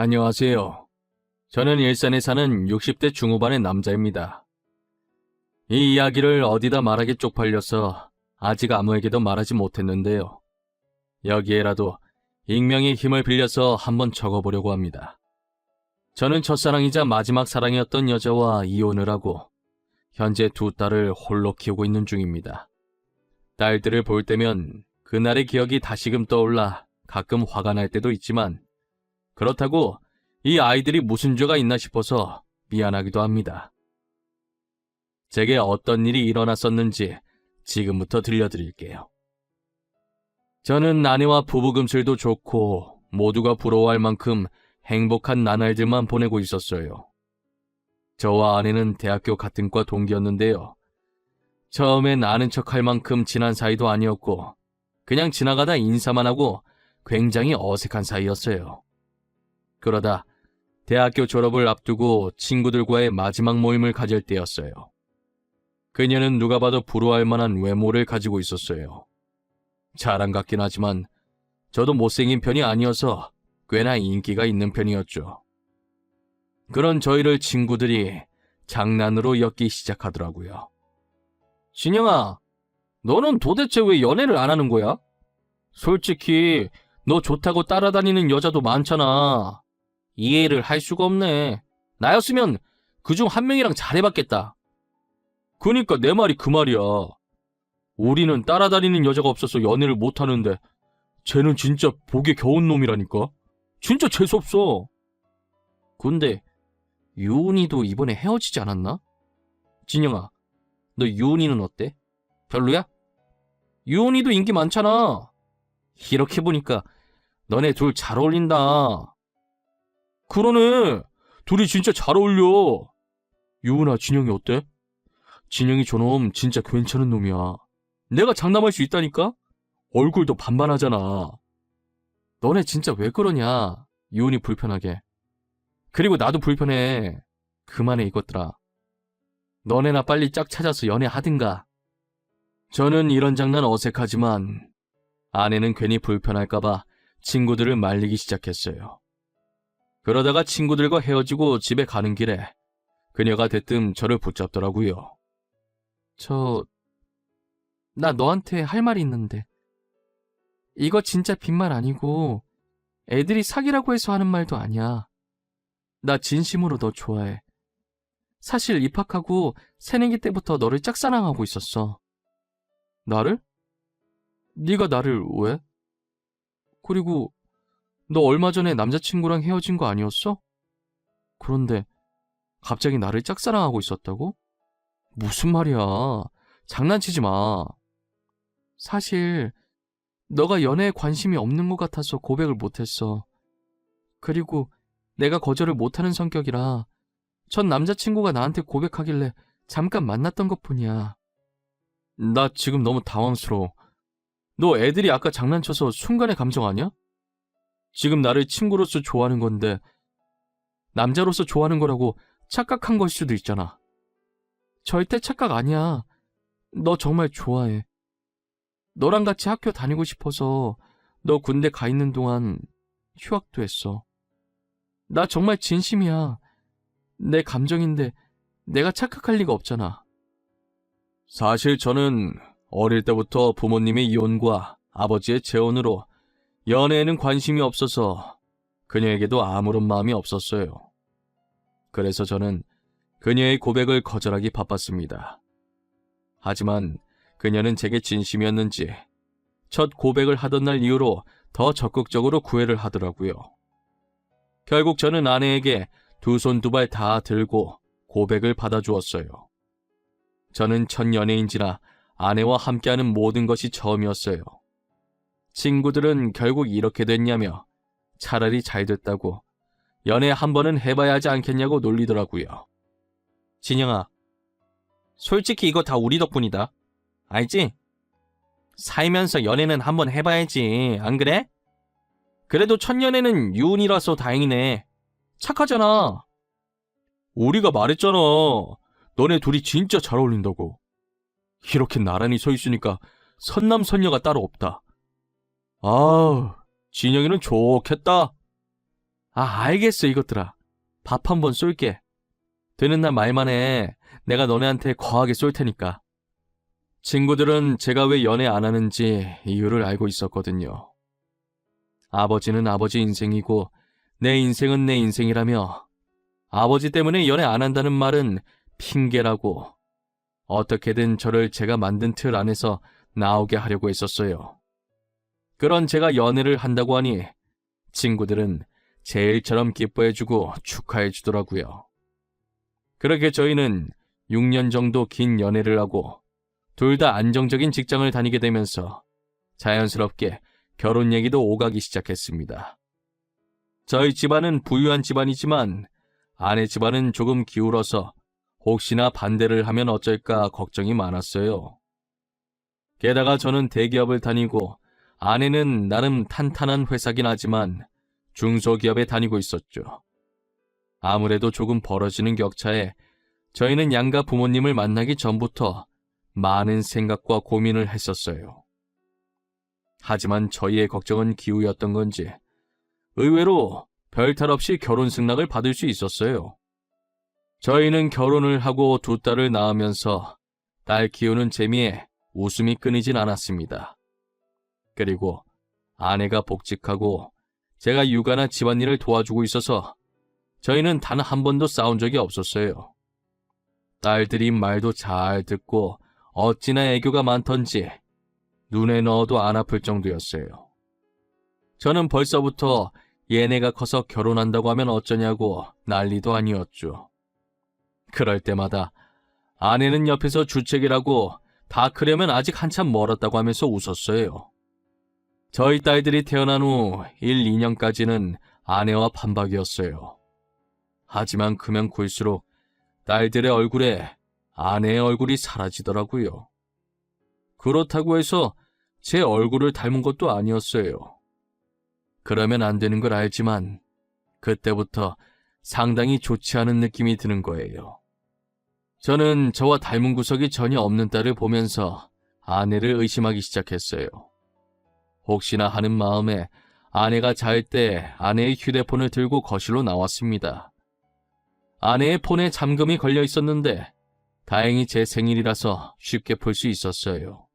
안녕하세요. 저는 일산에 사는 60대 중후반의 남자입니다. 이 이야기를 어디다 말하기 쪽팔려서 아직 아무에게도 말하지 못했는데요. 여기에라도 익명의 힘을 빌려서 한번 적어보려고 합니다. 저는 첫사랑이자 마지막 사랑이었던 여자와 이혼을 하고 현재 두 딸을 홀로 키우고 있는 중입니다. 딸들을 볼 때면 그날의 기억이 다시금 떠올라 가끔 화가 날 때도 있지만 그렇다고 이 아이들이 무슨 죄가 있나 싶어서 미안하기도 합니다. 제게 어떤 일이 일어났었는지 지금부터 들려드릴게요. 저는 아내와 부부금슬도 좋고 모두가 부러워할 만큼 행복한 나날들만 보내고 있었어요. 저와 아내는 대학교 같은 과 동기였는데요. 처음엔 아는 척할 만큼 친한 사이도 아니었고 그냥 지나가다 인사만 하고 굉장히 어색한 사이였어요. 그러다 대학교 졸업을 앞두고 친구들과의 마지막 모임을 가질 때였어요. 그녀는 누가 봐도 부러워할 만한 외모를 가지고 있었어요. 자랑 같긴 하지만 저도 못생긴 편이 아니어서 꽤나 인기가 있는 편이었죠. 그런 저희를 친구들이 장난으로 엮기 시작하더라고요. 진영아, 너는 도대체 왜 연애를 안 하는 거야? 솔직히 너 좋다고 따라다니는 여자도 많잖아. 이해를 할 수가 없네. 나였으면 그중 한 명이랑 잘해봤겠다. 그니까 내 말이 그 말이야. 우리는 따라다니는 여자가 없어서 연애를 못하는데 쟤는 진짜 보기 겨운 놈이라니까. 진짜 재수없어. 근데 유은이도 이번에 헤어지지 않았나? 진영아, 너 유은이는 어때? 별로야? 유은이도 인기 많잖아. 이렇게 보니까 너네 둘 잘 어울린다. 그러네. 둘이 진짜 잘 어울려. 유은아, 진영이 어때? 진영이 저놈 진짜 괜찮은 놈이야. 내가 장담할 수 있다니까? 얼굴도 반반하잖아. 너네 진짜 왜 그러냐? 유은이 불편하게. 그리고 나도 불편해. 그만해 이것들아. 너네나 빨리 짝 찾아서 연애하든가. 저는 이런 장난 어색하지만 아내는 괜히 불편할까봐 친구들을 말리기 시작했어요. 그러다가 친구들과 헤어지고 집에 가는 길에 그녀가 대뜸 저를 붙잡더라고요. 나 너한테 할 말이 있는데. 이거 진짜 빈말 아니고 애들이 사귀라고 해서 하는 말도 아니야. 나 진심으로 너 좋아해. 사실 입학하고 새내기 때부터 너를 짝사랑하고 있었어. 나를? 네가 나를 왜? 그리고 너 얼마 전에 남자친구랑 헤어진 거 아니었어? 그런데 갑자기 나를 짝사랑하고 있었다고? 무슨 말이야. 장난치지 마. 사실 너가 연애에 관심이 없는 것 같아서 고백을 못했어. 그리고 내가 거절을 못하는 성격이라 전 남자친구가 나한테 고백하길래 잠깐 만났던 것뿐이야. 나 지금 너무 당황스러워. 너 애들이 아까 장난쳐서 순간의 감정 아니야? 지금 나를 친구로서 좋아하는 건데 남자로서 좋아하는 거라고 착각한 걸 수도 있잖아. 절대 착각 아니야. 너 정말 좋아해. 너랑 같이 학교 다니고 싶어서 너 군대 가 있는 동안 휴학도 했어. 나 정말 진심이야. 내 감정인데 내가 착각할 리가 없잖아. 사실 저는 어릴 때부터 부모님의 이혼과 아버지의 재혼으로 연애에는 관심이 없어서 그녀에게도 아무런 마음이 없었어요. 그래서 저는 그녀의 고백을 거절하기 바빴습니다. 하지만 그녀는 제게 진심이었는지 첫 고백을 하던 날 이후로 더 적극적으로 구애를 하더라고요. 결국 저는 아내에게 두 손 두 발 다 들고 고백을 받아주었어요. 저는 첫 연애인지라 아내와 함께하는 모든 것이 처음이었어요. 친구들은 결국 이렇게 됐냐며 차라리 잘 됐다고 연애 한 번은 해봐야 하지 않겠냐고 놀리더라고요. 진영아, 솔직히 이거 다 우리 덕분이다. 알지? 살면서 연애는 한번 해봐야지, 안 그래? 그래도 첫 연애는 유은이라서 다행이네. 착하잖아. 우리가 말했잖아. 너네 둘이 진짜 잘 어울린다고. 이렇게 나란히 서 있으니까 선남선녀가 따로 없다. 아우, 진영이는 좋겠다. 알겠어, 이것들아. 밥 한번 쏠게. 되는 날 말만 해. 내가 너네한테 거하게 쏠 테니까. 친구들은 제가 왜 연애 안 하는지 이유를 알고 있었거든요. 아버지는 아버지 인생이고 내 인생은 내 인생이라며 아버지 때문에 연애 안 한다는 말은 핑계라고 어떻게든 저를 제가 만든 틀 안에서 나오게 하려고 했었어요. 그런 제가 연애를 한다고 하니 친구들은 제 일처럼 기뻐해주고 축하해주더라고요. 그렇게 저희는 6년 정도 긴 연애를 하고 둘 다 안정적인 직장을 다니게 되면서 자연스럽게 결혼 얘기도 오가기 시작했습니다. 저희 집안은 부유한 집안이지만 아내 집안은 조금 기울어서 혹시나 반대를 하면 어쩔까 걱정이 많았어요. 게다가 저는 대기업을 다니고 아내는 나름 탄탄한 회사긴 하지만 중소기업에 다니고 있었죠. 아무래도 조금 벌어지는 격차에 저희는 양가 부모님을 만나기 전부터 많은 생각과 고민을 했었어요. 하지만 저희의 걱정은 기우였던 건지 의외로 별탈 없이 결혼 승낙을 받을 수 있었어요. 저희는 결혼을 하고 두 딸을 낳으면서 딸 키우는 재미에 웃음이 끊이진 않았습니다. 그리고 아내가 복직하고 제가 육아나 집안일을 도와주고 있어서 저희는 단 한 번도 싸운 적이 없었어요. 딸들이 말도 잘 듣고 어찌나 애교가 많던지 눈에 넣어도 안 아플 정도였어요. 저는 벌써부터 얘네가 커서 결혼한다고 하면 어쩌냐고 난리도 아니었죠. 그럴 때마다 아내는 옆에서 주책이라고 다 크려면 아직 한참 멀었다고 하면서 웃었어요. 저희 딸들이 태어난 후 1, 2년까지는 아내와 판박이었어요. 하지만 크면 클수록 딸들의 얼굴에 아내의 얼굴이 사라지더라고요. 그렇다고 해서 제 얼굴을 닮은 것도 아니었어요. 그러면 안 되는 걸 알지만 그때부터 상당히 좋지 않은 느낌이 드는 거예요. 저는 저와 닮은 구석이 전혀 없는 딸을 보면서 아내를 의심하기 시작했어요. 혹시나 하는 마음에 아내가 잘 때 아내의 휴대폰을 들고 거실로 나왔습니다. 아내의 폰에 잠금이 걸려 있었는데 다행히 제 생일이라서 쉽게 풀 수 있었어요.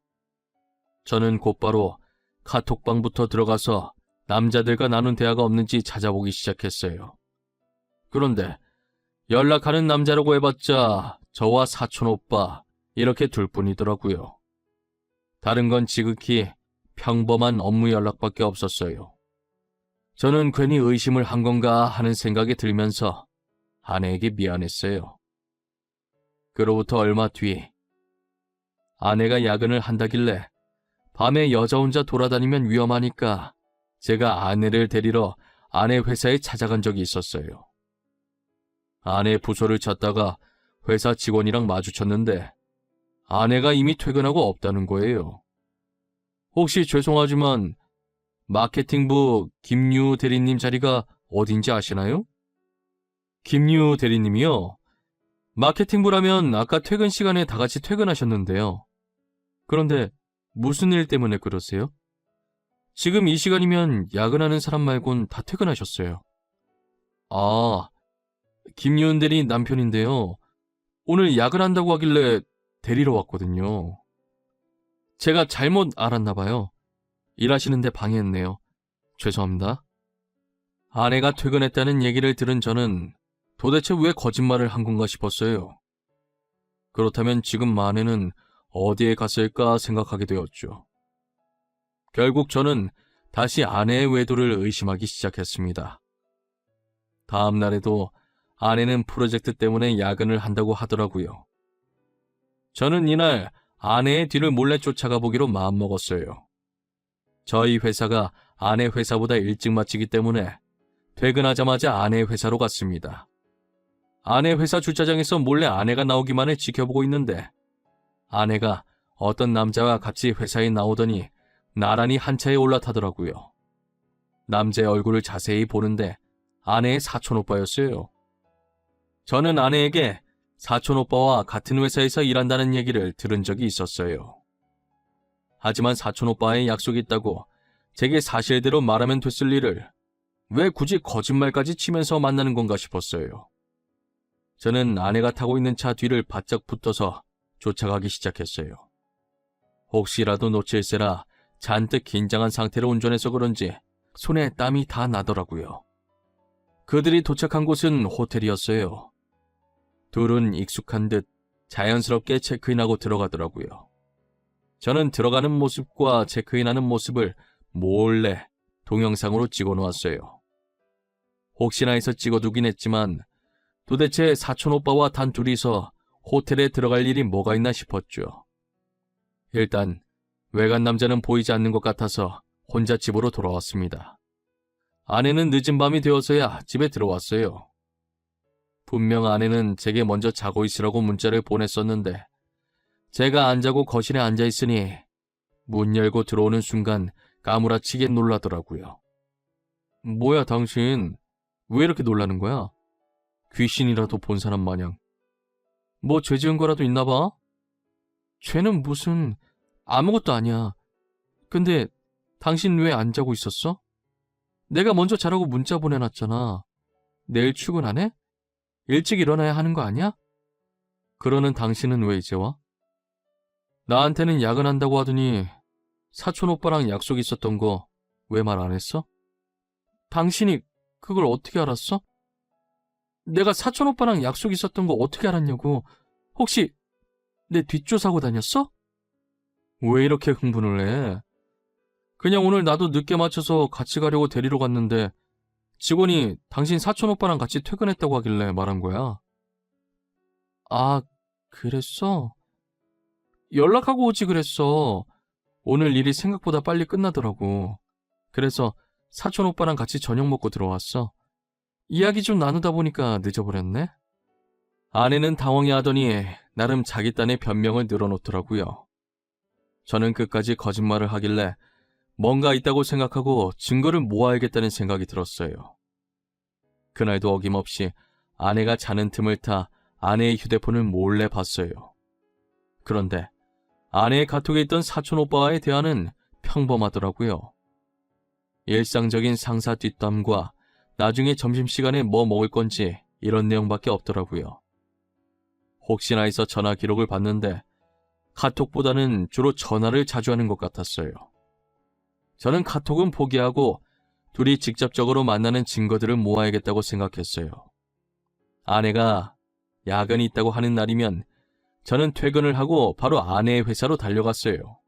저는 곧바로 카톡방부터 들어가서 남자들과 나눈 대화가 없는지 찾아보기 시작했어요. 그런데 연락하는 남자라고 해봤자 저와 사촌 오빠 이렇게 둘뿐이더라고요. 다른 건 지극히 평범한 업무 연락밖에 없었어요. 저는 괜히 의심을 한 건가 하는 생각이 들면서 아내에게 미안했어요. 그로부터 얼마 뒤 아내가 야근을 한다길래 밤에 여자 혼자 돌아다니면 위험하니까 제가 아내를 데리러 아내 회사에 찾아간 적이 있었어요. 아내 부서를 찾다가 회사 직원이랑 마주쳤는데 아내가 이미 퇴근하고 없다는 거예요. 혹시 죄송하지만 마케팅부 김유 대리님 자리가 어딘지 아시나요? 김유 대리님이요? 마케팅부라면 아까 퇴근 시간에 다 같이 퇴근하셨는데요. 그런데 무슨 일 때문에 그러세요? 지금 이 시간이면 야근하는 사람 말곤 다 퇴근하셨어요. 김유은 대리 남편인데요. 오늘 야근한다고 하길래 데리러 왔거든요. 제가 잘못 알았나 봐요. 일하시는데 방해했네요. 죄송합니다. 아내가 퇴근했다는 얘기를 들은 저는 도대체 왜 거짓말을 한 건가 싶었어요. 그렇다면 지금 아내는 어디에 갔을까 생각하게 되었죠. 결국 저는 다시 아내의 외도를 의심하기 시작했습니다. 다음 날에도 아내는 프로젝트 때문에 야근을 한다고 하더라고요. 저는 이날 아내의 뒤를 몰래 쫓아가 보기로 마음먹었어요. 저희 회사가 아내 회사보다 일찍 마치기 때문에 퇴근하자마자 아내 회사로 갔습니다. 아내 회사 주차장에서 몰래 아내가 나오기만을 지켜보고 있는데 아내가 어떤 남자와 같이 회사에 나오더니 나란히 한 차에 올라타더라고요. 남자의 얼굴을 자세히 보는데 아내의 사촌오빠였어요. 저는 아내에게 사촌오빠와 같은 회사에서 일한다는 얘기를 들은 적이 있었어요. 하지만 사촌오빠의 약속이 있다고 제게 사실대로 말하면 됐을 일을 왜 굳이 거짓말까지 치면서 만나는 건가 싶었어요. 저는 아내가 타고 있는 차 뒤를 바짝 붙어서 쫓아가기 시작했어요. 혹시라도 놓칠세라 잔뜩 긴장한 상태로 운전해서 그런지 손에 땀이 다 나더라고요. 그들이 도착한 곳은 호텔이었어요. 둘은 익숙한 듯 자연스럽게 체크인하고 들어가더라고요. 저는 들어가는 모습과 체크인하는 모습을 몰래 동영상으로 찍어놓았어요. 혹시나 해서 찍어두긴 했지만 도대체 사촌오빠와 단 둘이서 호텔에 들어갈 일이 뭐가 있나 싶었죠. 일단 외간 남자는 보이지 않는 것 같아서 혼자 집으로 돌아왔습니다. 아내는 늦은 밤이 되어서야 집에 들어왔어요. 분명 아내는 제게 먼저 자고 있으라고 문자를 보냈었는데 제가 안 자고 거실에 앉아 있으니 문 열고 들어오는 순간 까무라치게 놀라더라고요. 뭐야 당신, 왜 이렇게 놀라는 거야? 귀신이라도 본 사람 마냥. 뭐 죄 지은 거라도 있나 봐? 죄는 무슨, 아무것도 아니야. 근데 당신 왜 안 자고 있었어? 내가 먼저 자라고 문자 보내놨잖아. 내일 출근 안 해? 일찍 일어나야 하는 거 아니야? 그러는 당신은 왜 이제 와? 나한테는 야근한다고 하더니 사촌 오빠랑 약속 있었던 거 왜 말 안 했어? 당신이 그걸 어떻게 알았어? 내가 사촌 오빠랑 약속 있었던 거 어떻게 알았냐고. 혹시 내 뒷조사하고 다녔어? 왜 이렇게 흥분을 해? 그냥 오늘 나도 늦게 맞춰서 같이 가려고 데리러 갔는데 직원이 당신 사촌 오빠랑 같이 퇴근했다고 하길래 말한 거야. 아, 그랬어? 연락하고 오지 그랬어. 오늘 일이 생각보다 빨리 끝나더라고. 그래서 사촌 오빠랑 같이 저녁 먹고 들어왔어. 이야기 좀 나누다 보니까 늦어버렸네. 아내는 당황해하더니 나름 자기 딴의 변명을 늘어놓더라고요. 저는 끝까지 거짓말을 하길래 뭔가 있다고 생각하고 증거를 모아야겠다는 생각이 들었어요. 그날도 어김없이 아내가 자는 틈을 타 아내의 휴대폰을 몰래 봤어요. 그런데 아내의 카톡에 있던 사촌 오빠와의 대화는 평범하더라고요. 일상적인 상사 뒷담과 나중에 점심시간에 뭐 먹을 건지 이런 내용밖에 없더라고요. 혹시나 해서 전화 기록을 봤는데 카톡보다는 주로 전화를 자주 하는 것 같았어요. 저는 카톡은 포기하고 둘이 직접적으로 만나는 증거들을 모아야겠다고 생각했어요. 아내가 야근이 있다고 하는 날이면 저는 퇴근을 하고 바로 아내의 회사로 달려갔어요.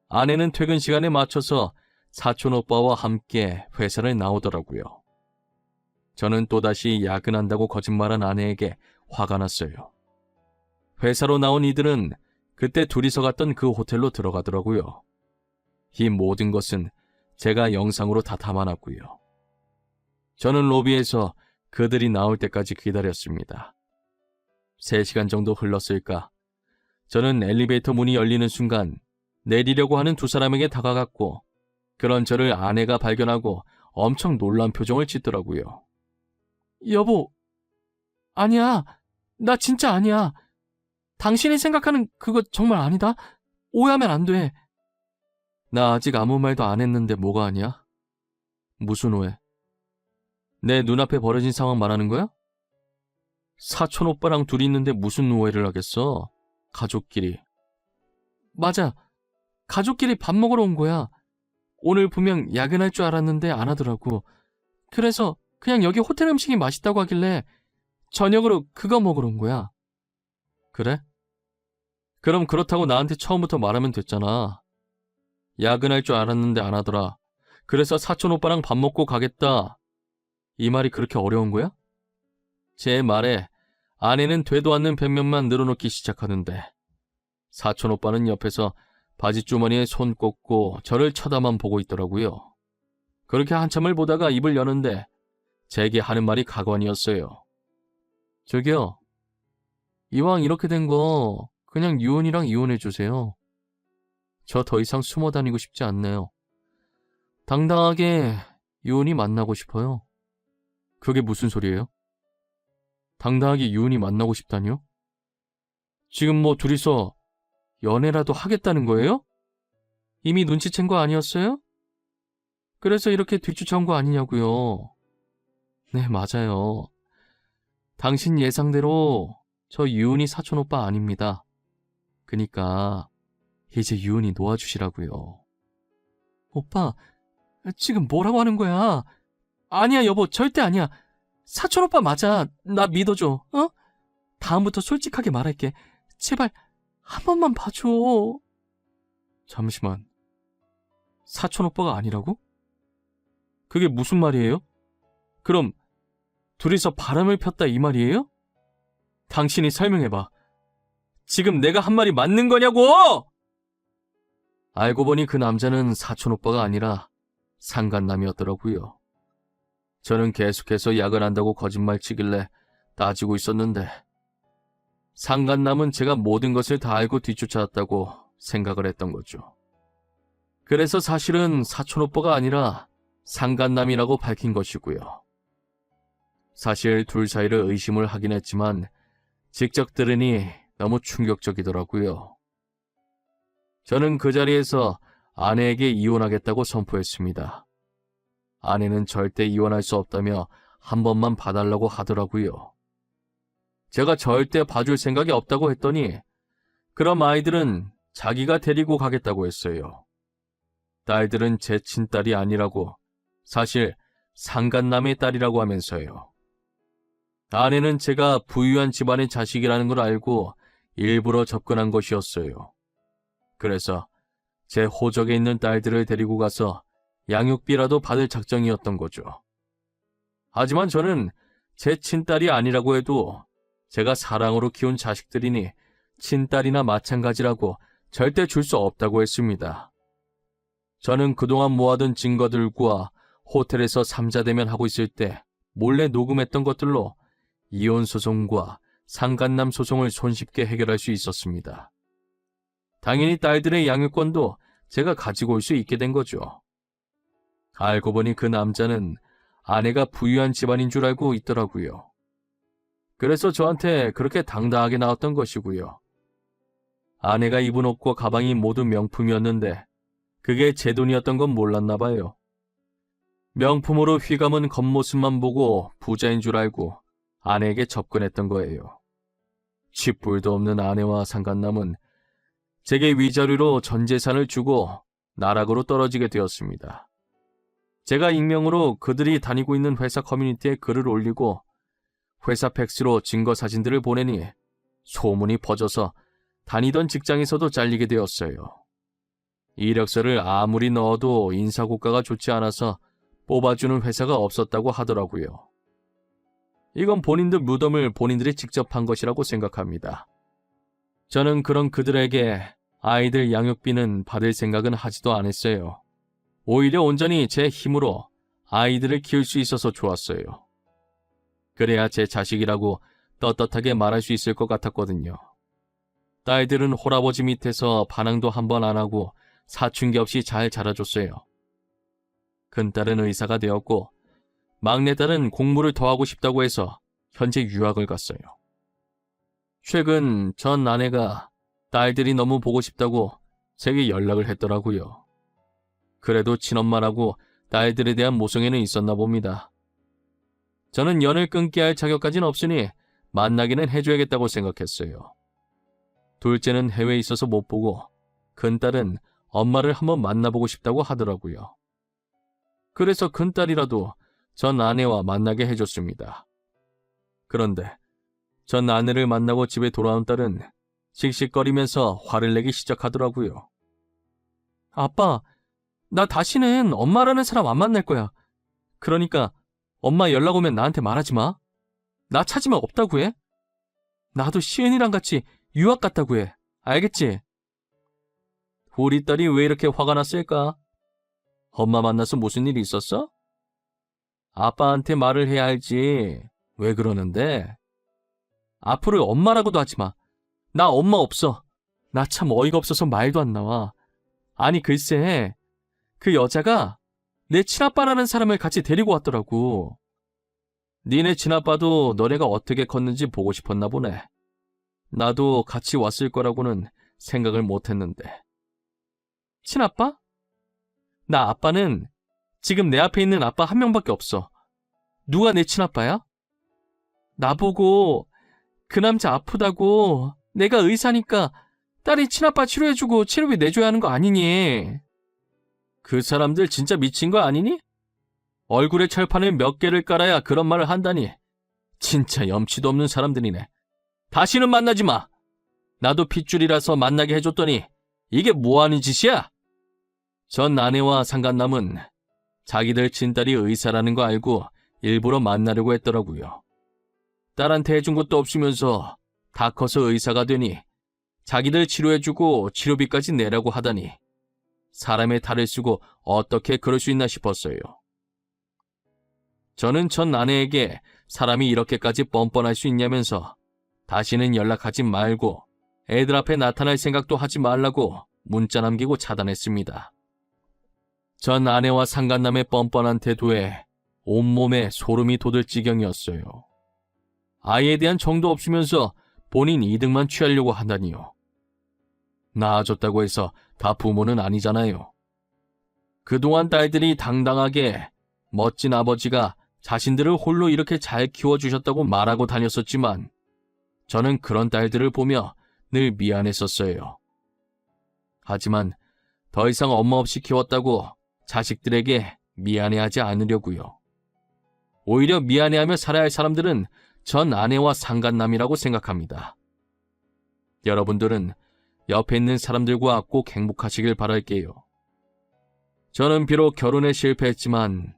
아내는 퇴근 시간에 맞춰서 사촌 오빠와 함께 회사를 나오더라고요. 저는 또다시 야근한다고 거짓말한 아내에게 화가 났어요. 회사로 나온 이들은 그때 둘이서 갔던 그 호텔로 들어가더라고요. 이 모든 것은 제가 영상으로 다 담아놨고요. 저는 로비에서 그들이 나올 때까지 기다렸습니다. 3시간 정도 흘렀을까? 저는 엘리베이터 문이 열리는 순간 내리려고 하는 두 사람에게 다가갔고 그런 저를 아내가 발견하고 엄청 놀란 표정을 짓더라고요. 여보, 아니야. 나 진짜 아니야. 당신이 생각하는 그거 정말 아니다. 오해하면 안 돼. 나 아직 아무 말도 안 했는데 뭐가 아니야? 무슨 오해? 내 눈앞에 벌어진 상황 말하는 거야? 사촌 오빠랑 둘이 있는데 무슨 오해를 하겠어? 가족끼리. 맞아. 가족끼리 밥 먹으러 온 거야. 오늘 분명 야근할 줄 알았는데 안 하더라고. 그래서 그냥 여기 호텔 음식이 맛있다고 하길래 저녁으로 그거 먹으러 온 거야. 그래? 그럼 그렇다고 나한테 처음부터 말하면 됐잖아. 야근할 줄 알았는데 안 하더라. 그래서 사촌 오빠랑 밥 먹고 가겠다. 이 말이 그렇게 어려운 거야? 제 말에 아내는 되도 않는 변명만 늘어놓기 시작하는데 사촌 오빠는 옆에서 바지주머니에 손 꽂고 저를 쳐다만 보고 있더라고요. 그렇게 한참을 보다가 입을 여는데 제게 하는 말이 가관이었어요. 저기요. 이왕 이렇게 된 거 그냥 유은이랑 이혼해주세요. 저 더 이상 숨어 다니고 싶지 않네요. 당당하게 유은이 만나고 싶어요. 그게 무슨 소리예요? 당당하게 유은이 만나고 싶다니요? 지금 뭐 둘이서 연애라도 하겠다는 거예요? 이미 눈치챈 거 아니었어요? 그래서 이렇게 뒤쫓아온 거 아니냐고요. 네, 맞아요. 당신 예상대로 저 유은이 사촌오빠 아닙니다. 그니까 이제 유은이 놓아주시라고요. 오빠, 지금 뭐라고 하는 거야? 아니야, 여보, 절대 아니야. 사촌오빠 맞아. 나 믿어줘, 어? 다음부터 솔직하게 말할게. 제발 한 번만 봐줘. 잠시만. 사촌오빠가 아니라고? 그게 무슨 말이에요? 그럼 둘이서 바람을 폈다 이 말이에요? 당신이 설명해봐. 지금 내가 한 말이 맞는 거냐고! 알고 보니 그 남자는 사촌오빠가 아니라 상간남이었더라고요. 저는 계속해서 야근한다고 거짓말 치길래 따지고 있었는데 상간남은 제가 모든 것을 다 알고 뒤쫓아왔다고 생각을 했던 거죠. 그래서 사실은 사촌오빠가 아니라 상간남이라고 밝힌 것이고요. 사실 둘 사이를 의심을 하긴 했지만 직접 들으니 너무 충격적이더라고요. 저는 그 자리에서 아내에게 이혼하겠다고 선포했습니다. 아내는 절대 이혼할 수 없다며 한 번만 봐달라고 하더라고요. 제가 절대 봐줄 생각이 없다고 했더니 그럼 아이들은 자기가 데리고 가겠다고 했어요. 딸들은 제 친딸이 아니라고, 사실 상간남의 딸이라고 하면서요. 아내는 제가 부유한 집안의 자식이라는 걸 알고 일부러 접근한 것이었어요. 그래서 제 호적에 있는 딸들을 데리고 가서 양육비라도 받을 작정이었던 거죠. 하지만 저는 제 친딸이 아니라고 해도 제가 사랑으로 키운 자식들이니 친딸이나 마찬가지라고 절대 줄 수 없다고 했습니다. 저는 그동안 모아둔 증거들과 호텔에서 삼자대면 하고 있을 때 몰래 녹음했던 것들로 이혼 소송과 상간남 소송을 손쉽게 해결할 수 있었습니다. 당연히 딸들의 양육권도 제가 가지고 올 수 있게 된 거죠. 알고 보니 그 남자는 아내가 부유한 집안인 줄 알고 있더라고요. 그래서 저한테 그렇게 당당하게 나왔던 것이고요. 아내가 입은 옷과 가방이 모두 명품이었는데 그게 제 돈이었던 건 몰랐나 봐요. 명품으로 휘감은 겉모습만 보고 부자인 줄 알고 아내에게 접근했던 거예요. 쥐뿔도 없는 아내와 상간남은 제게 위자료로 전 재산을 주고 나락으로 떨어지게 되었습니다. 제가 익명으로 그들이 다니고 있는 회사 커뮤니티에 글을 올리고 회사 팩스로 증거 사진들을 보내니 소문이 퍼져서 다니던 직장에서도 잘리게 되었어요. 이력서를 아무리 넣어도 인사고과가 좋지 않아서 뽑아주는 회사가 없었다고 하더라고요. 이건 본인들 무덤을 본인들이 직접 판 것이라고 생각합니다. 저는 그런 그들에게 아이들 양육비는 받을 생각은 하지도 않았어요. 오히려 온전히 제 힘으로 아이들을 키울 수 있어서 좋았어요. 그래야 제 자식이라고 떳떳하게 말할 수 있을 것 같았거든요. 딸들은 홀아버지 밑에서 반항도 한 번 안 하고 사춘기 없이 잘 자라줬어요. 큰딸은 의사가 되었고 막내딸은 공부를 더 하고 싶다고 해서 현재 유학을 갔어요. 최근 전 아내가 딸들이 너무 보고 싶다고 제게 연락을 했더라고요. 그래도 친엄마라고 딸들에 대한 모성애는 있었나 봅니다. 저는 연을 끊게 할 자격까지는 없으니 만나기는 해줘야겠다고 생각했어요. 둘째는 해외에 있어서 못 보고 큰딸은 엄마를 한번 만나보고 싶다고 하더라고요. 그래서 큰딸이라도 전 아내와 만나게 해줬습니다. 그런데 전 아내를 만나고 집에 돌아온 딸은 씩씩거리면서 화를 내기 시작하더라고요. 아빠, 나 다시는 엄마라는 사람 안 만날 거야. 그러니까 엄마 연락 오면 나한테 말하지 마. 나 찾으면 없다고 해. 나도 시은이랑 같이 유학 갔다고 해. 알겠지? 우리 딸이 왜 이렇게 화가 났을까? 엄마 만나서 무슨 일이 있었어? 아빠한테 말을 해야 알지. 왜 그러는데? 앞으로 엄마라고도 하지 마. 나 엄마 없어. 나 참 어이가 없어서 말도 안 나와. 아니 글쎄, 그 여자가 내 친아빠라는 사람을 같이 데리고 왔더라고. 니네 친아빠도 너네가 어떻게 컸는지 보고 싶었나 보네. 나도 같이 왔을 거라고는 생각을 못했는데. 친아빠? 나 아빠는 지금 내 앞에 있는 아빠 한 명밖에 없어. 누가 내 친아빠야? 나보고 그 남자 아프다고 내가 의사니까 딸이 친아빠 치료해주고 치료비 내줘야 하는 거 아니니? 그 사람들 진짜 미친 거 아니니? 얼굴에 철판을 몇 개를 깔아야 그런 말을 한다니. 진짜 염치도 없는 사람들이네. 다시는 만나지 마. 나도 핏줄이라서 만나게 해줬더니 이게 뭐하는 짓이야? 전 아내와 상간남은 자기들 친딸이 의사라는 거 알고 일부러 만나려고 했더라고요. 딸한테 해준 것도 없으면서 다 커서 의사가 되니 자기들 치료해주고 치료비까지 내라고 하다니 사람의 탈을 쓰고 어떻게 그럴 수 있나 싶었어요. 저는 전 아내에게 사람이 이렇게까지 뻔뻔할 수 있냐면서 다시는 연락하지 말고 애들 앞에 나타날 생각도 하지 말라고 문자 남기고 차단했습니다. 전 아내와 상간남의 뻔뻔한 태도에 온몸에 소름이 돋을 지경이었어요. 아이에 대한 정도 없으면서 본인 이득만 취하려고 한다니요. 낳아줬다고 해서 다 부모는 아니잖아요. 그동안 딸들이 당당하게 멋진 아버지가 자신들을 홀로 이렇게 잘 키워주셨다고 말하고 다녔었지만 저는 그런 딸들을 보며 늘 미안했었어요. 하지만 더 이상 엄마 없이 키웠다고 자식들에게 미안해하지 않으려고요. 오히려 미안해하며 살아야 할 사람들은 전 아내와 상간남이라고 생각합니다. 여러분들은 옆에 있는 사람들과 꼭 행복하시길 바랄게요. 저는 비록 결혼에 실패했지만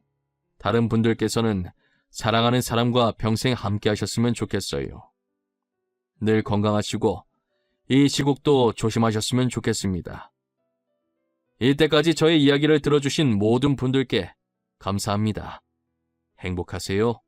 다른 분들께서는 사랑하는 사람과 평생 함께 하셨으면 좋겠어요. 늘 건강하시고 이 시국도 조심하셨으면 좋겠습니다. 이때까지 저의 이야기를 들어주신 모든 분들께 감사합니다. 행복하세요.